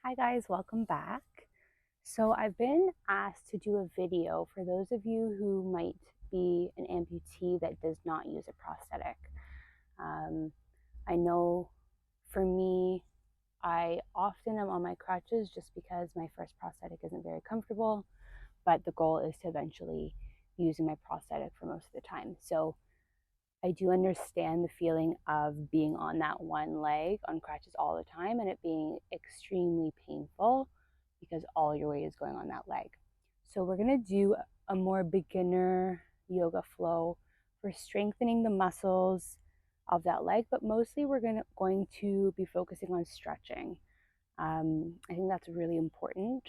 Hi guys, welcome back. So I've been asked to do a video for those of you who might be an amputee that does not use a prosthetic. I know for me, I often am on my crutches just because my first prosthetic isn't very comfortable, but the goal is to eventually using my prosthetic for most of the time. So I do understand the feeling of being on that one leg on crutches all the time and it being extremely painful because all your weight is going on that leg. So we're going to do a more beginner yoga flow for strengthening the muscles of that leg, but mostly we're going to be focusing on stretching. I think that's really important.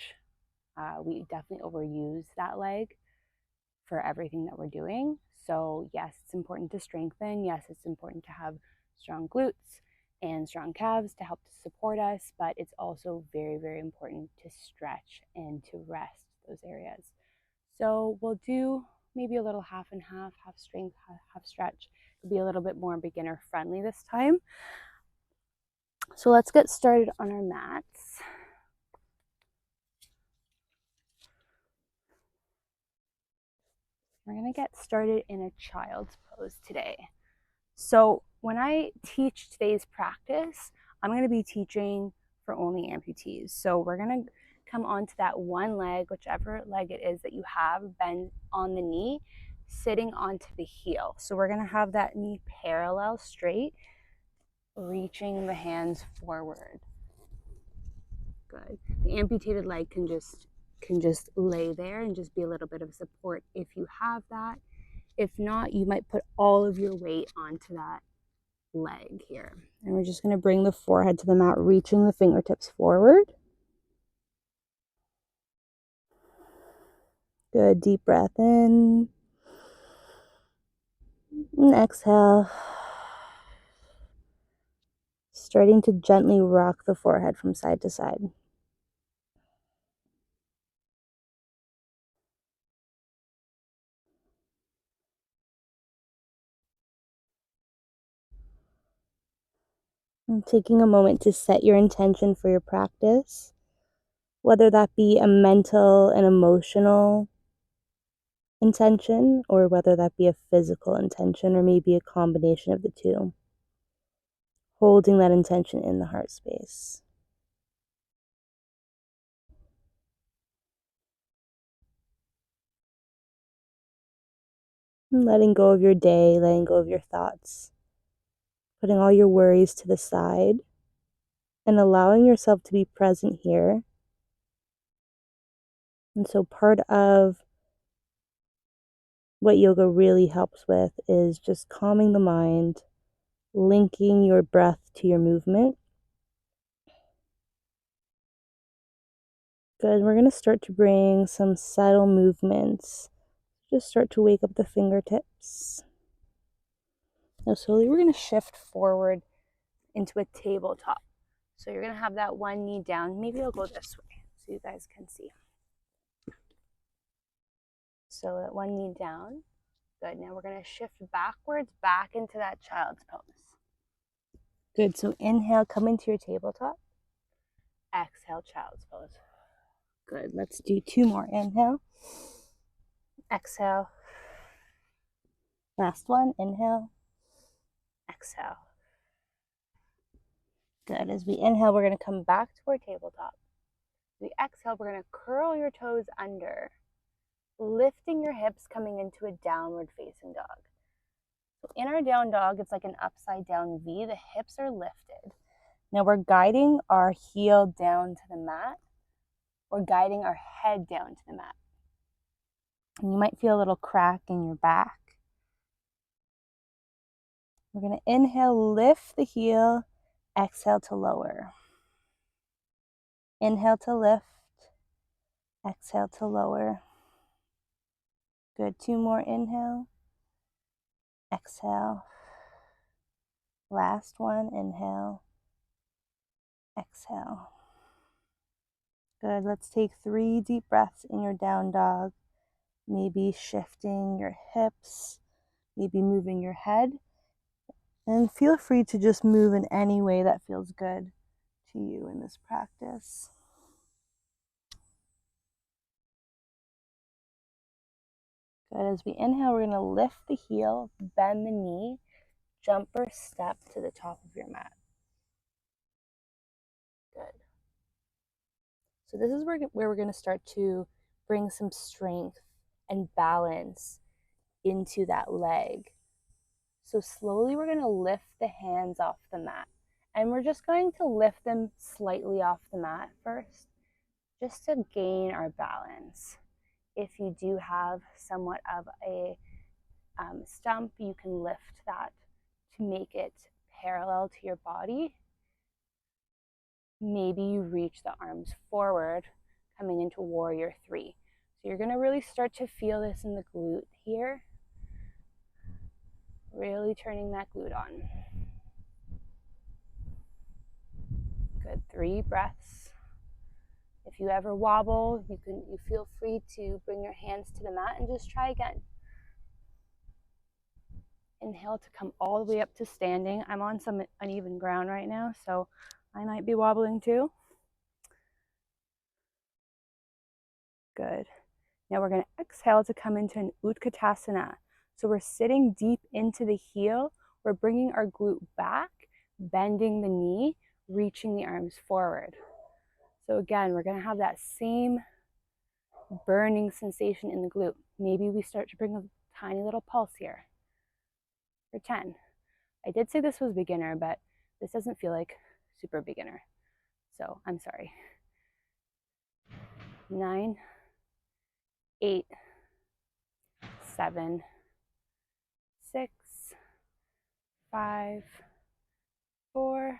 We definitely overuse that leg for everything that we're doing. So yes, it's important to strengthen. Yes, it's important to have strong glutes and strong calves to help to support us, but it's also very, very important to stretch and to rest those areas. So we'll do maybe a little half and half, half strength, half stretch. It'll be a little bit more beginner friendly this time. So let's get started on our mats. We're going to get started in a child's pose today. So when I teach today's practice, I'm going to be teaching for only amputees. So we're going to come onto that one leg, whichever leg it is that you have, bend on the knee, sitting onto the heel. So we're going to have that knee parallel straight, reaching the hands forward. Good. The amputated leg can just lay there and just be a little bit of support if you have that. If not, you might put all of your weight onto that leg here. And we're just going to bring the forehead to the mat, reaching the fingertips forward. Good. Deep breath in. And exhale. Starting to gently rock the forehead from side to side. And taking a moment to set your intention for your practice, whether that be a mental and emotional intention, or whether that be a physical intention, or maybe a combination of the two. Holding that intention in the heart space. And letting go of your day, letting go of your thoughts, putting all your worries to the side, and allowing yourself to be present here. And so part of what yoga really helps with is just calming the mind, linking your breath to your movement. Good. We're going to start to bring some subtle movements. Just start to wake up the fingertips. Now slowly we're going to shift forward into a tabletop. So you're going to have that one knee down. Maybe I'll go this way so you guys can see. So that one knee down. Good. Now we're going to shift backwards back into that child's pose. Good. So inhale, come into your tabletop. Exhale, child's pose. Good. Let's do two more. Inhale. Exhale. Last one. Inhale. Exhale. Good. As we inhale, we're going to come back to our tabletop. As we exhale, we're going to curl your toes under, lifting your hips, coming into a downward facing dog. So in our down dog, it's like an upside down V. The hips are lifted. Now we're guiding our heel down to the mat. We're guiding our head down to the mat. And you might feel a little crack in your back. We're going to inhale, lift the heel, exhale to lower. Inhale to lift, exhale to lower. Good. Two more. Inhale, exhale. Last one. Inhale, exhale. Good. Let's take 3 deep breaths in your down dog. Maybe shifting your hips, maybe moving your head. And feel free to just move in any way that feels good to you in this practice. Good. As we inhale, we're going to lift the heel, bend the knee, jump or step to the top of your mat. Good. So this is where we're going to start to bring some strength and balance into that leg. So slowly we're going to lift the hands off the mat. And we're just going to lift them slightly off the mat first, just to gain our balance. If you do have somewhat of a stump, you can lift that to make it parallel to your body. Maybe you reach the arms forward, coming into warrior 3. So you're going to really start to feel this in the glute here. Really turning that glute on. Good. 3 breaths. If you ever wobble, you feel free to bring your hands to the mat and just try again. Inhale to come all the way up to standing. I'm on some uneven ground right now, so I might be wobbling too. Good. Now we're going to exhale to come into an Utkatasana. So we're sitting deep into the heel. We're bringing our glute back, bending the knee, reaching the arms forward. So again, we're going to have that same burning sensation in the glute. Maybe we start to bring a tiny little pulse here. For 10. I did say this was beginner, but this doesn't feel like super beginner. So I'm sorry. 9, 8, 7, 6, 5, 4,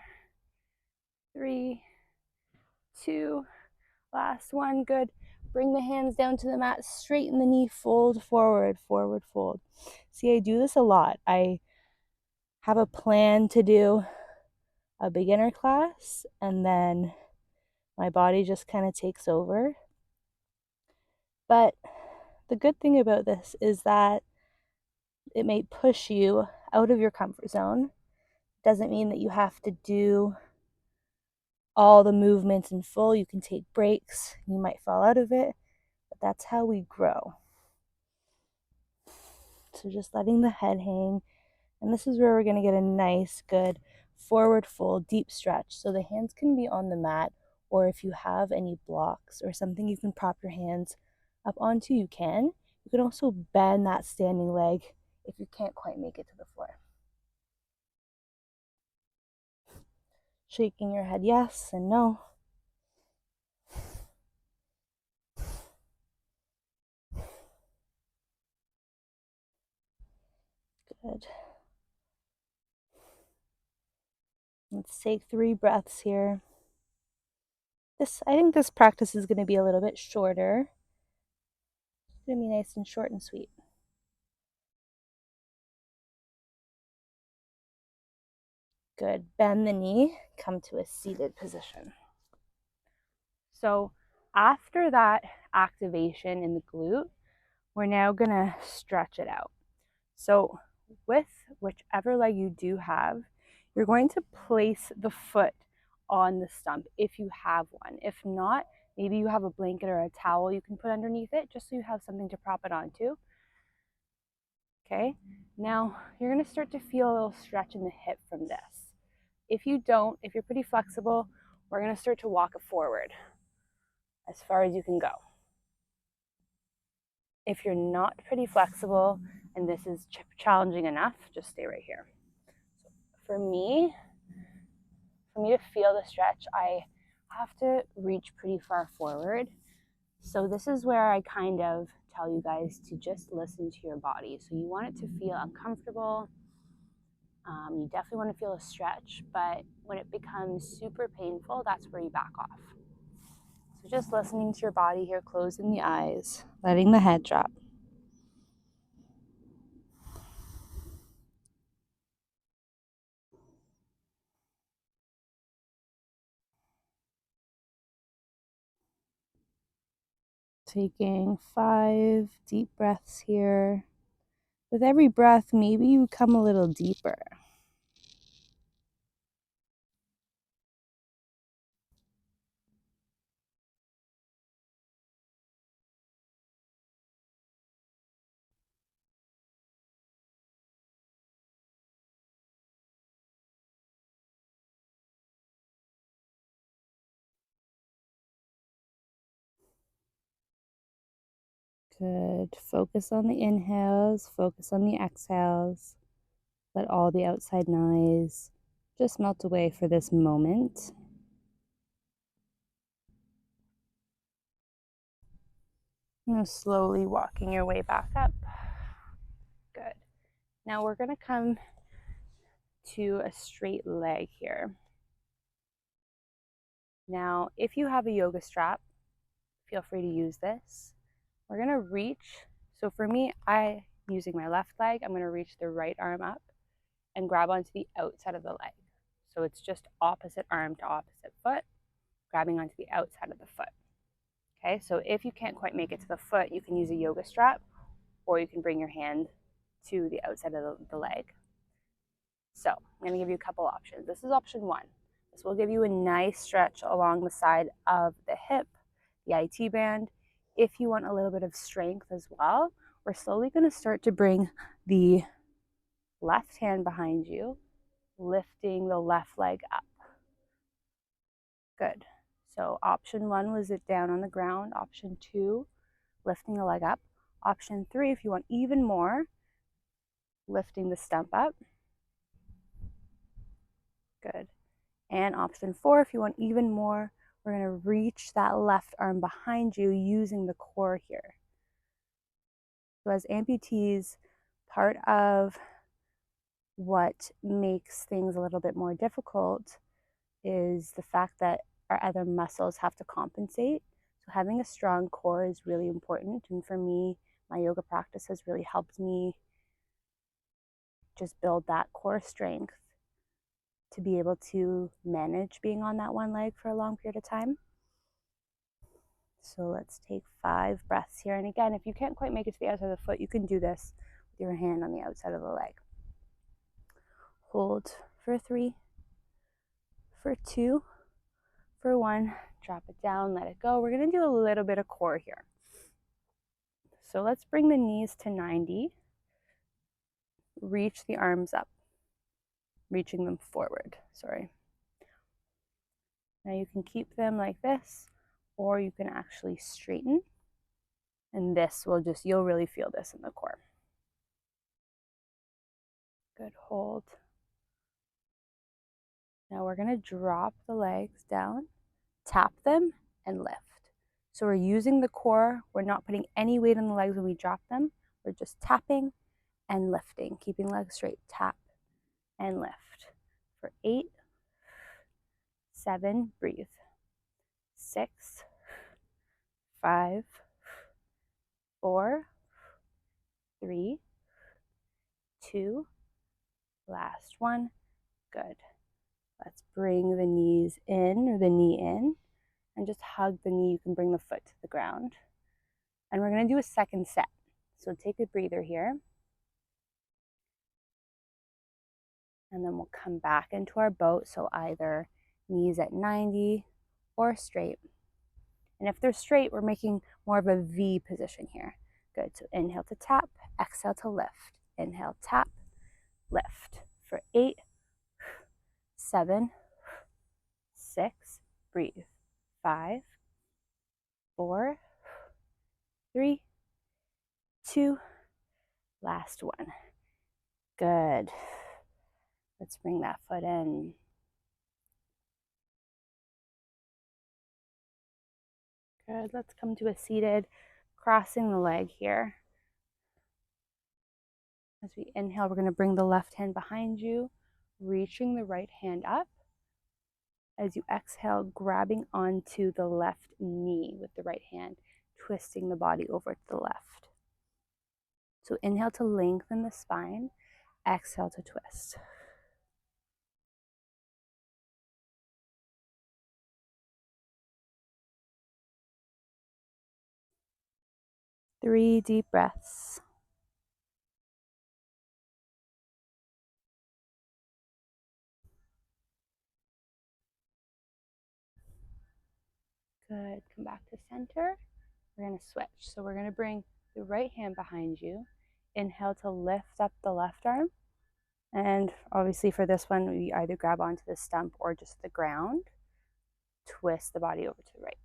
3, 2, last one. Good. Bring the hands down to the mat, straighten the knee, fold forward, forward fold. See, I do this a lot. I have a plan to do a beginner class, and then my body just kind of takes over. But the good thing about this is that it may push you out of your comfort zone. Doesn't mean that you have to do all the movements in full. You can take breaks. You might fall out of it, but that's how we grow. So just letting the head hang. And this is where we're going to get a nice, good forward fold, deep stretch. So the hands can be on the mat, or if you have any blocks or something you can prop your hands up onto, you can. You can also bend that standing leg if you can't quite make it to the floor. Shaking your head yes and no. Good. Let's take 3 breaths here. I think this practice is going to be a little bit shorter. It's going to be nice and short and sweet. Good. Bend the knee, come to a seated position. So after that activation in the glute, we're now going to stretch it out. So with whichever leg you do have, you're going to place the foot on the stump if you have one. If not, maybe you have a blanket or a towel you can put underneath it just so you have something to prop it onto. Okay, now you're going to start to feel a little stretch in the hip from this. If you don't, if you're pretty flexible, we're going to start to walk it forward as far as you can go. If you're not pretty flexible and this is challenging enough, just stay right here. So for me to feel the stretch, I have to reach pretty far forward. So this is where I kind of tell you guys to just listen to your body. So you want it to feel uncomfortable. You definitely want to feel a stretch, but when it becomes super painful, that's where you back off. So just listening to your body here, closing the eyes, letting the head drop. Taking 5 deep breaths here. With every breath, maybe you come a little deeper. Good. Focus on the inhales, focus on the exhales. Let all the outside noise just melt away for this moment. Now slowly walking your way back up. Good. Now we're going to come to a straight leg here. Now, if you have a yoga strap, feel free to use this. We're going to reach. So for me, using my left leg, I'm going to reach the right arm up and grab onto the outside of the leg. So it's just opposite arm to opposite foot, grabbing onto the outside of the foot. Okay, so if you can't quite make it to the foot, you can use a yoga strap, or you can bring your hand to the outside of the leg. So I'm going to give you a couple options. This is option one. This will give you a nice stretch along the side of the hip, the IT band. If you want a little bit of strength as well, we're slowly going to start to bring the left hand behind you, lifting the left leg up. Good. So option one was it down on the ground. Option two, lifting the leg up. Option three, if you want even more, lifting the stump up. Good. And option four, if you want even more, we're going to reach that left arm behind you using the core here. So as amputees, part of what makes things a little bit more difficult is the fact that our other muscles have to compensate. So having a strong core is really important. And for me, my yoga practice has really helped me just build that core strength to be able to manage being on that one leg for a long period of time. So let's take 5 breaths here. And again, if you can't quite make it to the outside of the foot, you can do this with your hand on the outside of the leg. Hold for 3, for 2, for 1. Drop it down, let it go. We're going to do a little bit of core here. So let's bring the knees to 90. Reach the arms up, reaching them forward. Sorry. Now you can keep them like this, or you can actually straighten. And this will just, you'll really feel this in the core. Good, hold. Now we're going to drop the legs down, tap them, and lift. So we're using the core. We're not putting any weight on the legs when we drop them. We're just tapping and lifting, keeping legs straight. Tap and lift. For 8, 7, breathe. 6, 5, 4, 3, 2, last one. Good. Let's bring the knees in, or the knee in, and just hug the knee. You can bring the foot to the ground. And we're going to do a second set. So take a breather here. And then we'll come back into our boat. So either knees at 90 or straight. And if they're straight, we're making more of a V position here. Good. So inhale to tap, exhale to lift. Inhale, tap, lift. For 8, 7, 6, breathe. 5, 4, 3, 2, last one. Good. Let's bring that foot in. Good. Let's come to a seated, crossing the leg here. As we inhale, we're going to bring the left hand behind you, reaching the right hand up. As you exhale, grabbing onto the left knee with the right hand, twisting the body over to the left. So inhale to lengthen the spine, exhale to twist. Three deep breaths. Good. Come back to center. We're going to switch. So we're going to bring the right hand behind you. Inhale to lift up the left arm. And obviously for this one, we either grab onto the stump or just the ground. Twist the body over to the right.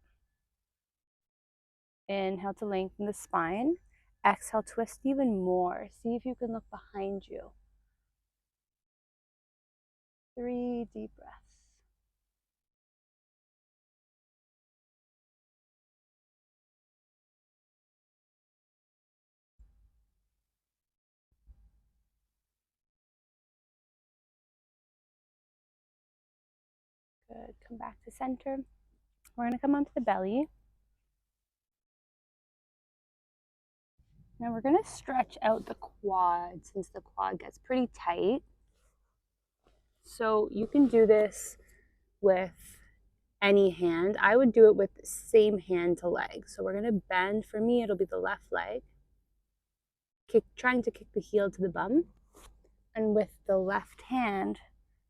Inhale to lengthen the spine. Exhale, twist even more. See if you can look behind you. 3 deep breaths. Good. Come back to center. We're going to come onto the belly. Now we're going to stretch out the quad since the quad gets pretty tight. So you can do this with any hand. I would do it with the same hand to leg. So we're going to bend. For me, it'll be the left leg. Trying to kick the heel to the bum. And with the left hand,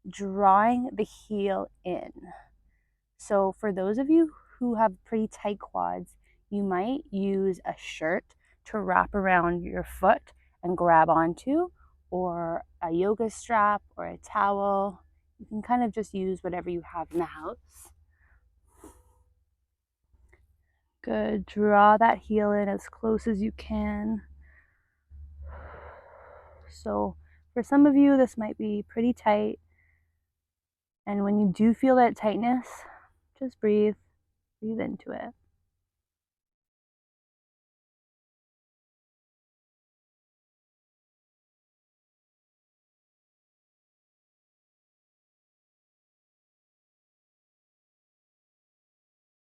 drawing the heel in. So for those of you who have pretty tight quads, you might use a shirt to wrap around your foot and grab onto, or a yoga strap or a towel. You can kind of just use whatever you have in the house. Good. Draw that heel in as close as you can. So for some of you, this might be pretty tight. And when you do feel that tightness, just breathe into it.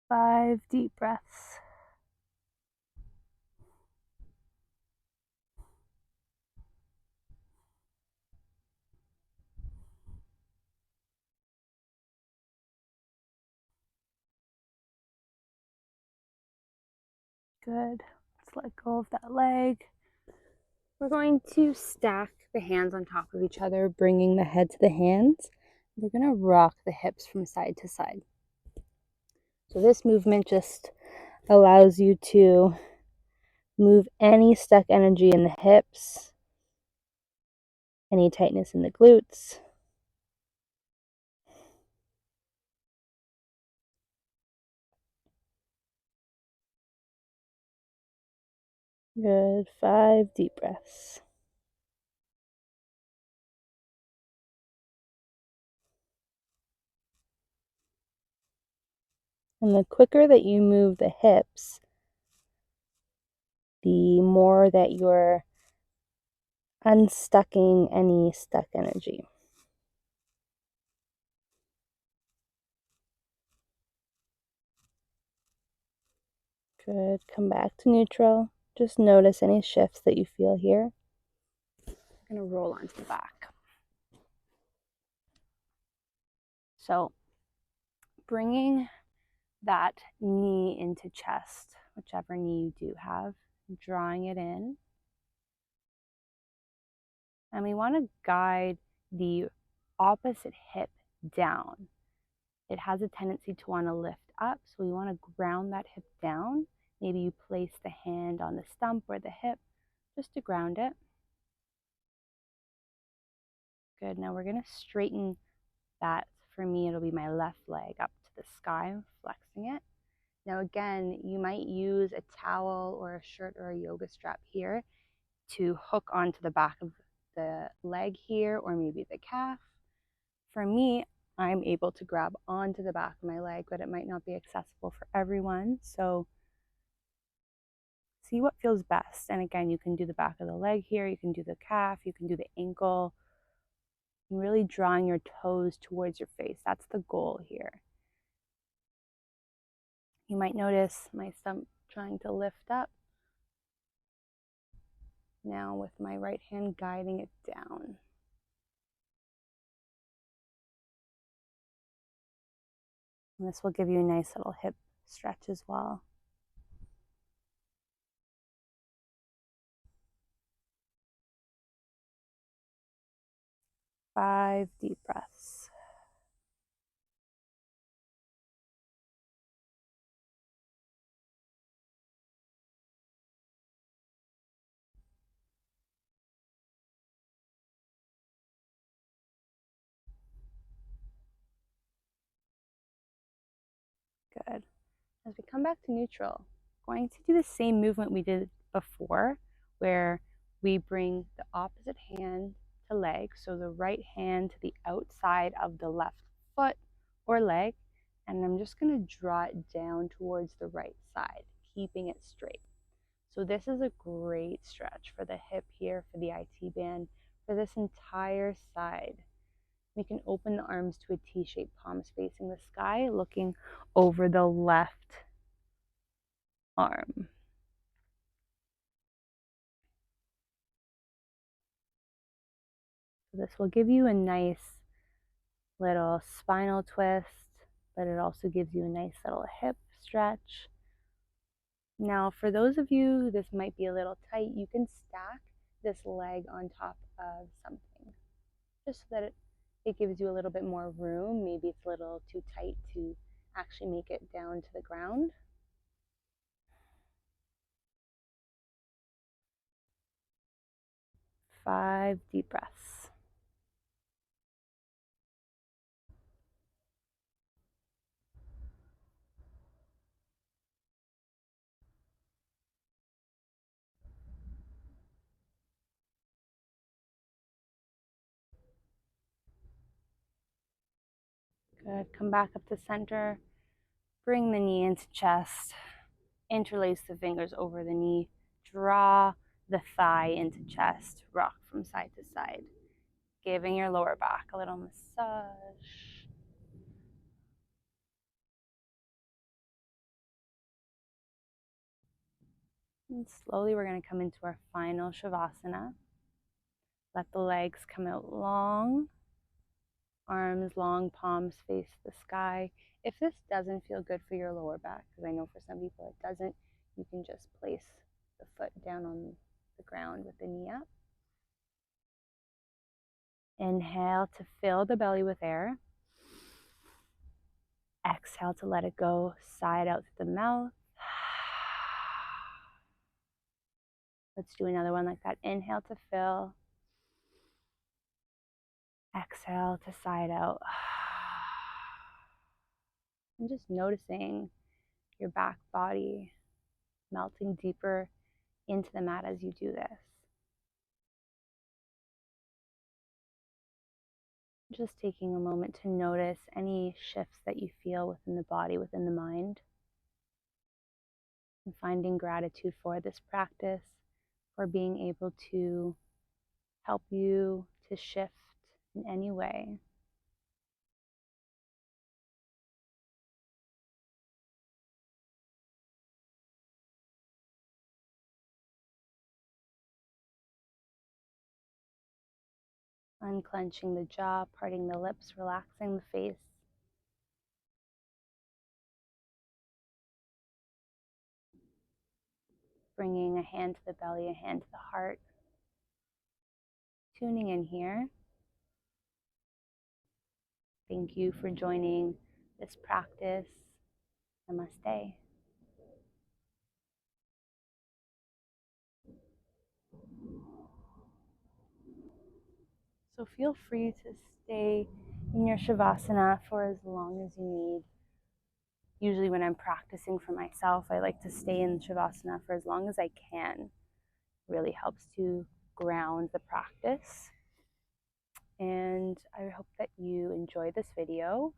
Five deep breaths. Good. Let's let go of that leg. We're going to stack the hands on top of each other, bringing the head to the hands. We're going to rock the hips from side to side. So this movement just allows you to move any stuck energy in the hips, any tightness in the glutes. Good. 5 deep breaths. And the quicker that you move the hips, the more that you're unstucking any stuck energy. Good. Come back to neutral. Just notice any shifts that you feel here. I'm going to roll onto the back. So bringing that knee into chest, whichever knee you do have, drawing it in. And we want to guide the opposite hip down. It has a tendency to want to lift up, so we want to ground that hip down. Maybe you place the hand on the stump or the hip just to ground it. Good. Now we're going to straighten that. For me, it'll be my left leg up to the sky, flexing it. Now again, you might use a towel or a shirt or a yoga strap here to hook onto the back of the leg here, or maybe the calf. For me, I'm able to grab onto the back of my leg, but it might not be accessible for everyone. So see what feels best. And again, you can do the back of the leg here, you can do the calf, you can do the ankle. And really drawing your toes towards your face. That's the goal here. You might notice my stump trying to lift up. Now with my right hand guiding it down. And this will give you a nice little hip stretch as well. Five deep breaths. Good. As we come back to neutral, going to do the same movement we did before, where we bring the opposite hand to leg, so the right hand to the outside of the left foot or leg, and I'm just going to draw it down towards the right side, keeping it straight. So this is a great stretch for the hip here, for the IT band, for this entire side. We can open the arms to a T-shape, palms facing the sky, looking over the left arm. So this will give you a nice little spinal twist, but it also gives you a nice little hip stretch. Now, for those of you this might be a little tight, you can stack this leg on top of something, just so that it gives you a little bit more room. Maybe it's a little too tight to actually make it down to the ground. Five deep breaths. Good. Come back up to center. Bring the knee into chest. Interlace the fingers over the knee. Draw the thigh into chest. Rock from side to side. Giving your lower back a little massage. And slowly we're going to come into our final Shavasana. Let the legs come out long. Arms long, palms face the sky. If this doesn't feel good for your lower back, because I know for some people it doesn't, you can just place the foot down on the ground with the knee up. Inhale to fill the belly with air. Exhale to let it go, side out through the mouth. Let's do another one like that. Inhale to fill. Exhale to side out. And just noticing your back body melting deeper into the mat as you do this. Just taking a moment to notice any shifts that you feel within the body, within the mind. And finding gratitude for this practice, for being able to help you to shift in any way. Unclenching the jaw, parting the lips, relaxing the face. Bringing a hand to the belly, a hand to the heart. Tuning in here. Thank you for joining this practice. Namaste. So feel free to stay in your Shavasana for as long as you need. Usually when I'm practicing for myself, I like to stay in Shavasana for as long as I can. It really helps to ground the practice. And I hope that you enjoy this video.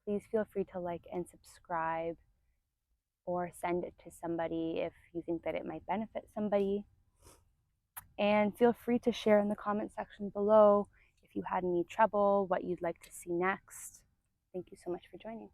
Please feel free to like and subscribe, or send it to somebody if you think that it might benefit somebody. And feel free to share in the comment section below if you had any trouble, what you'd like to see next. Thank you so much for joining.